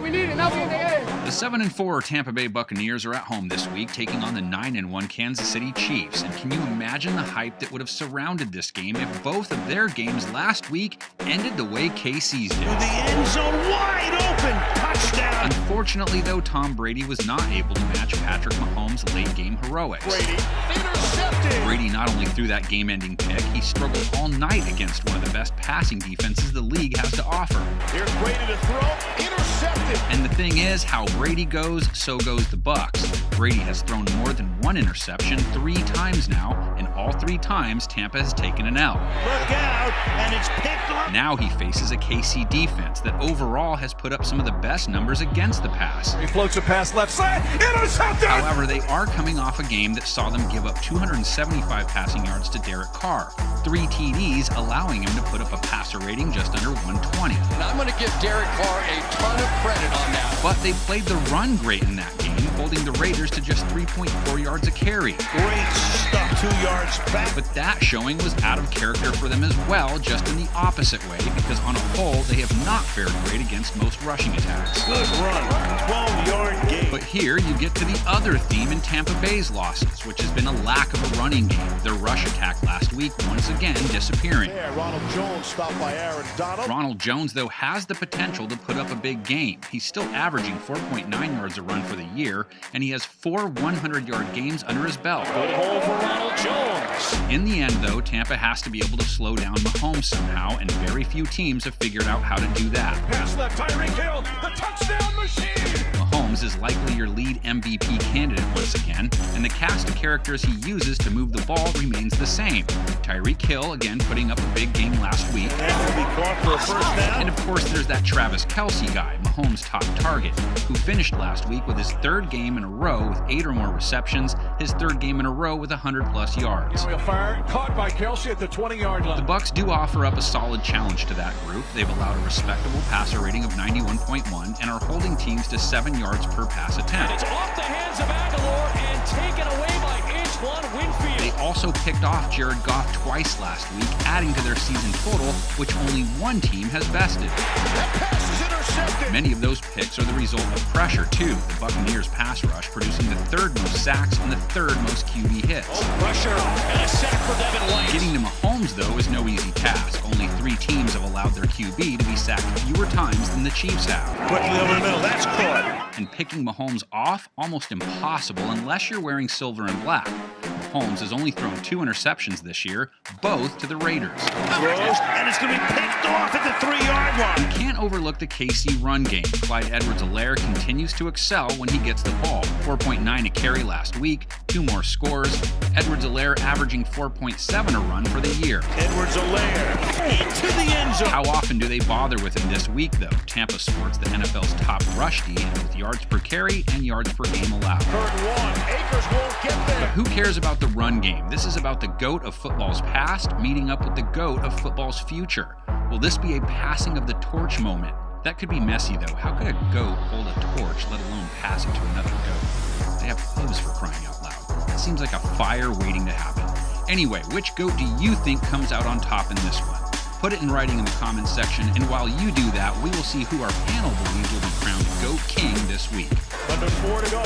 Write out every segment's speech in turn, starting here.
we need it. Now we in the game. The 7-4 Tampa Bay Buccaneers are at home this week, taking on the 9-1 Kansas City Chiefs. And can you imagine the hype that would have surrounded this game if both of their games last week ended the way KC's did? To the end zone, wide open, touchdown. Unfortunately, though, Tom Brady was not able to match Patrick Mahomes' late-game heroics. Brady intercepted. Brady not only threw that game-ending pick, he struggled all night against one of the best passing defenses the league has to offer. Here's Brady to throw, intercepted. And the thing is, how Brady goes, so goes the Bucs. Brady has thrown more than one interception 3 times now, and all 3 times Tampa has taken an L. Look out, and it's picked up. Now he faces a KC defense that overall has put up some of the best numbers against the pass. He floats a pass left side, intercepted! However, they are coming off a game that saw them give up 275 passing yards to Derek Carr, 3 TDs, allowing him to put up a passer rating just under 120. And I'm going to give Derek Carr a ton of credit on that. But they played the run great in that game, holding the Raiders to just 3.4 yards a carry. Great stuff, 2 yards back. But that showing was out of character for them as well, just in the opposite way, because on a whole, they have not fared great against most rushing attacks. Good run, 12-yard gain. But here you get to the other theme in Tampa Bay's losses, which has been a lack of a running game. Their rush attack last week once again disappearing. There, Ronald Jones stopped by Aaron Donald. Ronald Jones, though, has the potential to put up a big game. He's still averaging 4.9 yards a run for the year, and he has 4 100-yard games under his belt. Good hole for Ronald Jones. In the end, though, Tampa has to be able to slow down Mahomes somehow, and very few teams have figured out how to do that. Pass left, Tyreek Hill, the touchdown machine! Mahomes is likely your lead MVP candidate once again, and the cast of characters he uses to move the ball remains the same. Tyreek Hill, again, putting up a big game last week. And will be caught for a first down. And of course, there's that Travis Kelce guy, Mahomes' top target, who finished last week with his 3rd game in a row with 8 or more receptions, his 3rd game in a row with 100+ yards. Aerial fire, caught by Kelce at the 20-yard line. The Bucs do offer up a solid challenge to that group. They've allowed a respectable passer rating of 91.1 and are holding teams to 7 yards per pass attempt. It's off the hands of Aguilar and taken away by Antoine Winfield. They also picked off Jared Goff twice last week, adding to their season total, which only one team has bested. That pass is intercepted. Many of those picks are the result of pressure, too. The Buccaneers pass rush producing the 3rd most sacks and the 3rd most QB hits. Pressure and a sack for Devin White. Getting to Mahomes, though, is no easy task. Only 3 teams have allowed their QB to be sacked fewer times than the Chiefs have. Quickly over the middle, that's caught. And picking Mahomes off, almost impossible unless you're wearing silver and black. Mahomes has only thrown 2 interceptions this year, both to the Raiders. Throws, and it's going to be picked off at the 3-yard line. Can't overlook the KC run game. C.Edwards-Helaire continues to excel when he gets the ball. 4.9 a carry last week, 2 more scores. Edwards-Helaire averaging 4.7 a run for the year. Edwards-Helaire into the end zone. How often do they bother with him this week, though? Tampa sports the NFL's top rush D with yards per carry and yards per game allowed. 3rd and 1. Akers won't get there. But who cares about the run game? This is about the GOAT of football's past meeting up with the GOAT of football's future. Will this be a passing of the torch moment? That could be messy, though. How could a GOAT hold a torch, let alone pass it to another GOAT? They have hooves, for crying out loud. It seems like a fire waiting to happen. Anyway, which GOAT do you think comes out on top in this one? Put it in writing in the comments section, and while you do that, we will see who our panel believes will be crowned GOAT King this week. Under 4 to go.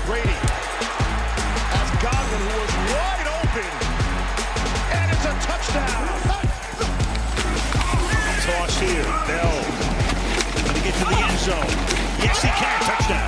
Brady has Godwin, who was wide open, and it's a touchdown. Toss here, Bell. Going to get to the end zone. Yes, he can. Touchdown.